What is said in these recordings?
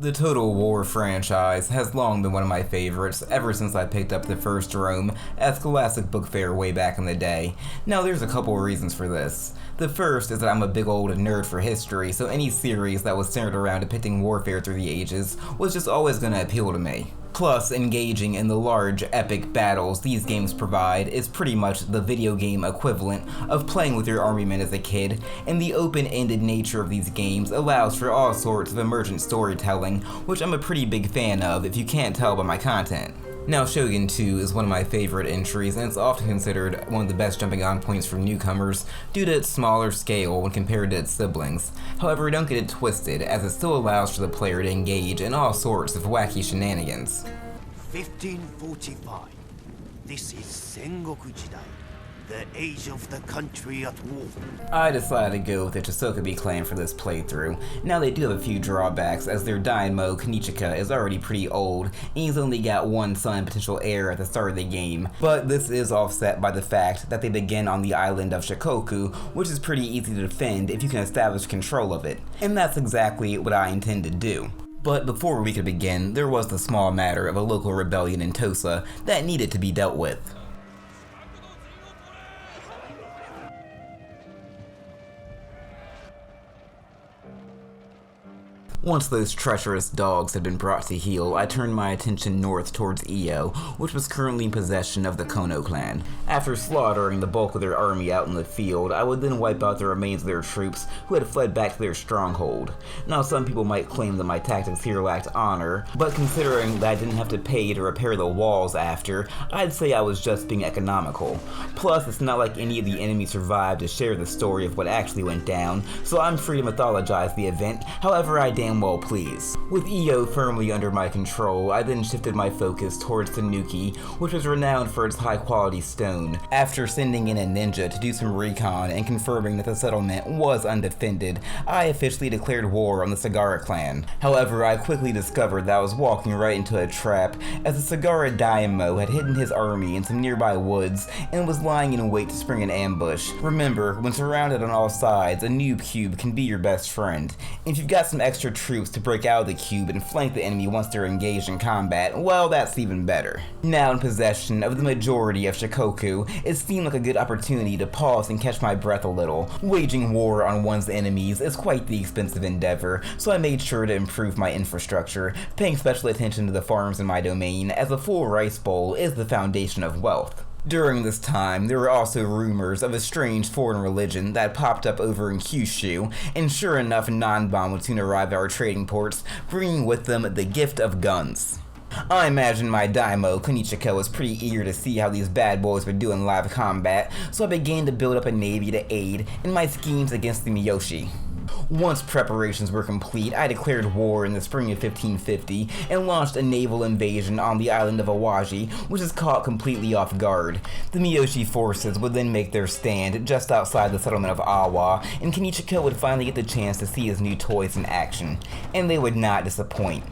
The Total War franchise has long been one of my favorites ever since I picked up the first Rome at Scholastic Book Fair way back in the day. Now there's a couple of reasons for this. The first is that I'm a big old nerd for history, so any series that was centered around depicting warfare through the ages was just always going to appeal to me. Plus, engaging in the large, epic battles these games provide is pretty much the video game equivalent of playing with your army men as a kid, and the open-ended nature of these games allows for all sorts of emergent storytelling, which I'm a pretty big fan of if you can't tell by my content. Now, Shogun 2 is one of my favorite entries, and it's often considered one of the best jumping on points for newcomers due to its smaller scale when compared to its siblings. However, don't get it twisted, as it still allows for the player to engage in all sorts of wacky shenanigans. 1545. This is Sengoku Jidai, the age of the country at war. I decided to go with the Shikoku clan for this playthrough. Now they do have a few drawbacks, as their daimyo Konichika is already pretty old, and he's only got one son and potential heir at the start of the game, but this is offset by the fact that they begin on the island of Shikoku, which is pretty easy to defend if you can establish control of it, and that's exactly what I intend to do. But before we could begin, there was the small matter of a local rebellion in Tosa that needed to be dealt with. Once those treacherous dogs had been brought to heel, I turned my attention north towards Iyo, which was currently in possession of the Kono clan. After slaughtering the bulk of their army out in the field, I would then wipe out the remains of their troops who had fled back to their stronghold. Now, some people might claim that my tactics here lacked honor, but considering that I didn't have to pay to repair the walls after, I'd say I was just being economical. Plus, it's not like any of the enemies survived to share the story of what actually went down, so I'm free to mythologize the event however I damn well please. With Iyo firmly under my control, I then shifted my focus towards Tanuki, which was renowned for its high quality stone. After sending in a ninja to do some recon and confirming that the settlement was undefended, I officially declared war on the Sagara clan. However, I quickly discovered that I was walking right into a trap, as the Sagara daimyo had hidden his army in some nearby woods and was lying in wait to spring an ambush. Remember, when surrounded on all sides, a noob cube can be your best friend. If you've got some extra troops to break out of the cube and flank the enemy once they're engaged in combat, well, that's even better. Now in possession of the majority of Shikoku, it seemed like a good opportunity to pause and catch my breath a little. Waging war on one's enemies is quite the expensive endeavor, so I made sure to improve my infrastructure, paying special attention to the farms in my domain, as a full rice bowl is the foundation of wealth. During this time, there were also rumors of a strange foreign religion that popped up over in Kyushu, and sure enough, non-bomb would soon arrive at our trading ports, bringing with them the gift of guns. I imagine my daimyo Konichika was pretty eager to see how these bad boys would do in live combat, so I began to build up a navy to aid in my schemes against the Miyoshi. Once preparations were complete, I declared war in the spring of 1550 and launched a naval invasion on the island of Awaji, which is caught completely off guard. The Miyoshi forces would then make their stand just outside the settlement of Awa, and Konichika would finally get the chance to see his new toys in action, and they would not disappoint.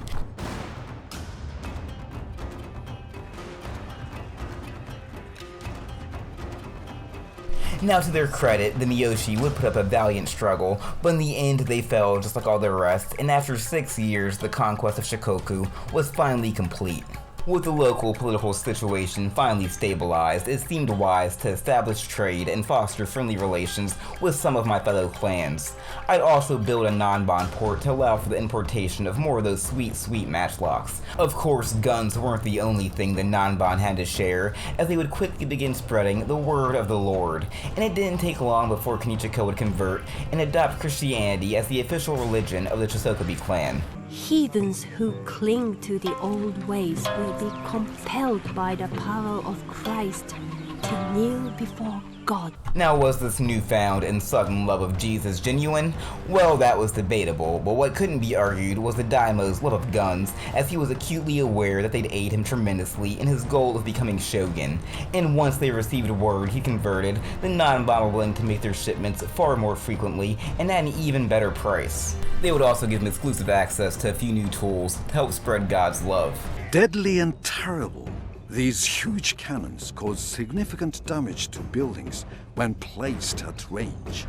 Now, to their credit, the Miyoshi would put up a valiant struggle, but in the end they fell just like all the rest, and after 6 years, the conquest of Shikoku was finally complete. With the local political situation finally stabilized, it seemed wise to establish trade and foster friendly relations with some of my fellow clans. I'd also build a non-bond port to allow for the importation of more of those sweet matchlocks. Of course, guns weren't the only thing the non-bond had to share, as they would quickly begin spreading the word of the Lord, and it didn't take long before Konichika would convert and adopt Christianity as the official religion of the Shikoku clan. Heathens who cling to the old ways will be compelled by the power of Christ to kneel before God. Now, was this newfound and sudden love of Jesus genuine? Well, that was debatable, but what couldn't be argued was the daimyo's love of guns, as he was acutely aware that they'd aid him tremendously in his goal of becoming shogun. And once they received word he converted, the non-bomb were willing to make their shipments far more frequently and at an even better price. They would also give him exclusive access to a few new tools to help spread God's love. Deadly and terrible, these huge cannons cause significant damage to buildings when placed at range.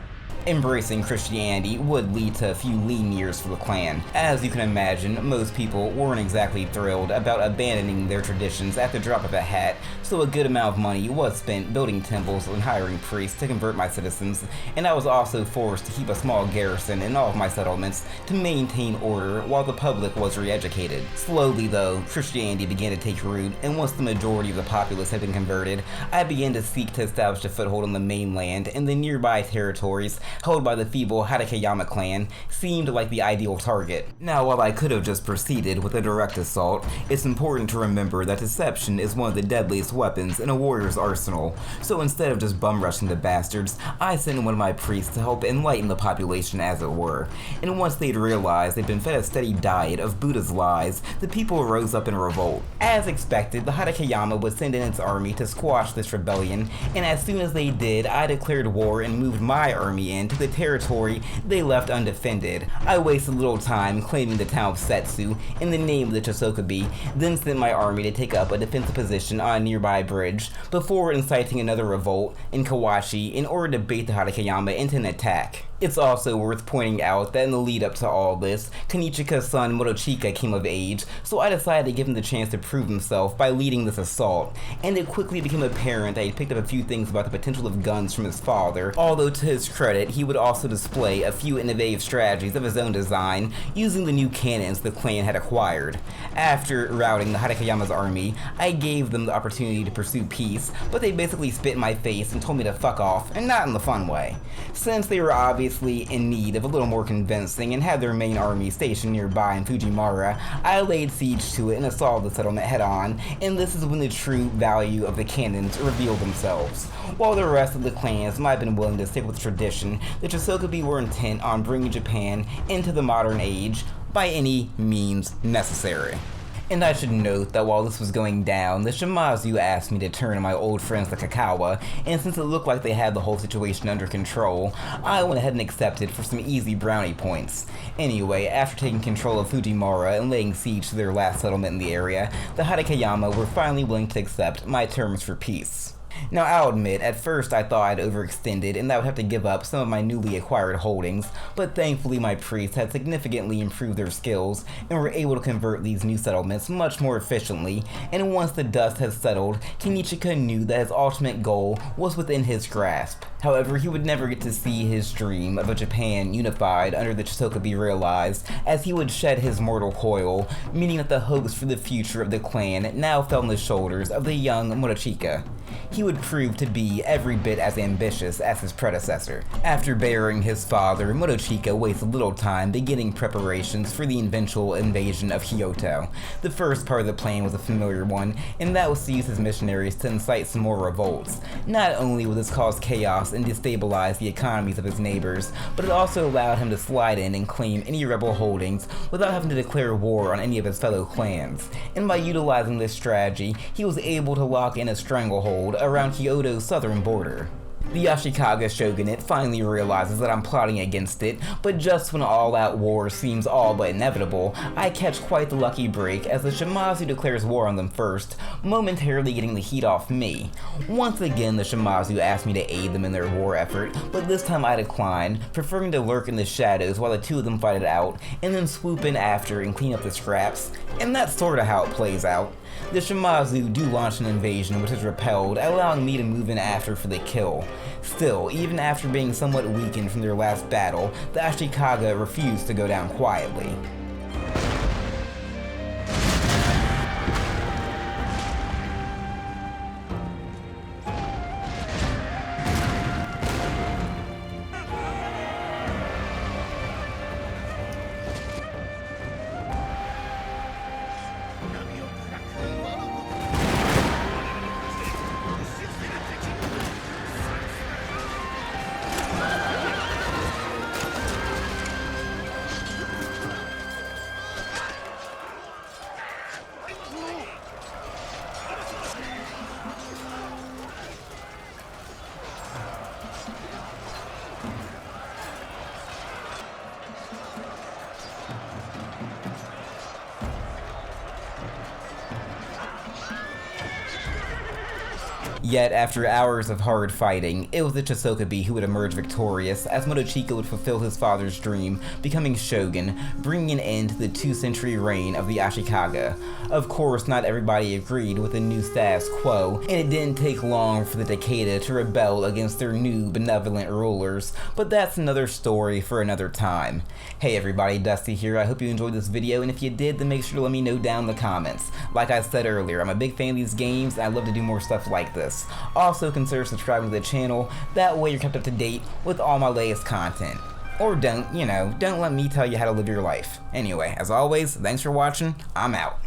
Embracing Christianity would lead to a few lean years for the clan. As you can imagine, most people weren't exactly thrilled about abandoning their traditions at the drop of a hat, so a good amount of money was spent building temples and hiring priests to convert my citizens, and I was also forced to keep a small garrison in all of my settlements to maintain order while the public was re-educated. Slowly though, Christianity began to take root, and once the majority of the populace had been converted, I began to seek to establish a foothold on the mainland, and the nearby territories held by the feeble Hatakeyama clan seemed like the ideal target. Now, while I could have just proceeded with a direct assault, it's important to remember that deception is one of the deadliest weapons in a warrior's arsenal, so instead of just bum rushing the bastards, I sent one of my priests to help enlighten the population as it were, and once they'd realized they'd been fed a steady diet of Buddha's lies, the people rose up in revolt. As expected, the Hatakeyama would send in its army to squash this rebellion, and as soon as they did, I declared war and moved my army into the territory they left undefended. I wasted little time claiming the town of Setsu in the name of the Chosokubi, then sent my army to take up a defensive position on a nearby bridge, before inciting another revolt in Kawashi in order to bait the Hatakeyama into an attack. It's also worth pointing out that in the lead up to all this, Kanichika's son Motochika came of age, so I decided to give him the chance to prove himself by leading this assault, and it quickly became apparent that he picked up a few things about the potential of guns from his father, although to his credit, he would also display a few innovative strategies of his own design, using the new cannons the clan had acquired. After routing the Hatakeyama's army, I gave them the opportunity to pursue peace, but they basically spit in my face and told me to fuck off, and not in the fun way. Since they were obviously in need of a little more convincing and had their main army stationed nearby in Fujimara, I laid siege to it and assaulted the settlement head on, and this is when the true value of the cannons revealed themselves. While the rest of the clans might have been willing to stick with tradition, the Chosokubi were intent on bringing Japan into the modern age by any means necessary. And I should note that while this was going down, the Shimazu asked me to turn to my old friends the Kakawa, and since it looked like they had the whole situation under control, I went ahead and accepted for some easy brownie points. Anyway, after taking control of Fujimara and laying siege to their last settlement in the area, the Hatakeyama were finally willing to accept my terms for peace. Now, I'll admit, at first I thought I'd overextended and that I would have to give up some of my newly acquired holdings, but thankfully my priests had significantly improved their skills and were able to convert these new settlements much more efficiently, and once the dust had settled, Kenichika knew that his ultimate goal was within his grasp. However, he would never get to see his dream of a Japan unified under the Chosokubi realized, as he would shed his mortal coil, meaning that the hopes for the future of the clan now fell on the shoulders of the young Motochika. He would prove to be every bit as ambitious as his predecessor. After burying his father, Motochika wasted little time beginning preparations for the eventual invasion of Kyoto. The first part of the plan was a familiar one, and that was to use his missionaries to incite some more revolts. Not only would this cause chaos and destabilize the economies of his neighbors, but it also allowed him to slide in and claim any rebel holdings without having to declare war on any of his fellow clans. And by utilizing this strategy, he was able to lock in a stranglehold around Kyoto's southern border. The Ashikaga shogunate finally realizes that I'm plotting against it, but just when all-out war seems all but inevitable, I catch quite the lucky break as the Shimazu declares war on them first, momentarily getting the heat off me. Once again, the Shimazu asked me to aid them in their war effort, but this time I declined, preferring to lurk in the shadows while the two of them fight it out, and then swoop in after and clean up the scraps, and that's sorta how it plays out. The Shimazu do launch an invasion which is repelled, allowing me to move in after for the kill. Still, even after being somewhat weakened from their last battle, the Ashikaga refused to go down quietly. Yet, after hours of hard fighting, it was the Shikoku who would emerge victorious, as Motochika would fulfill his father's dream, becoming Shogun, bringing an end to the 2-century reign of the Ashikaga. Of course, not everybody agreed with the new status quo, and it didn't take long for the Takeda to rebel against their new benevolent rulers, but that's another story for another time. Hey everybody, Dusty here. I hope you enjoyed this video, and if you did, then make sure to let me know down in the comments. Like I said earlier, I'm a big fan of these games, and I love to do more stuff like this. Also, consider subscribing to the channel, that way you're kept up to date with all my latest content. Or don't let me tell you how to live your life. Anyway, as always, thanks for watching, I'm out.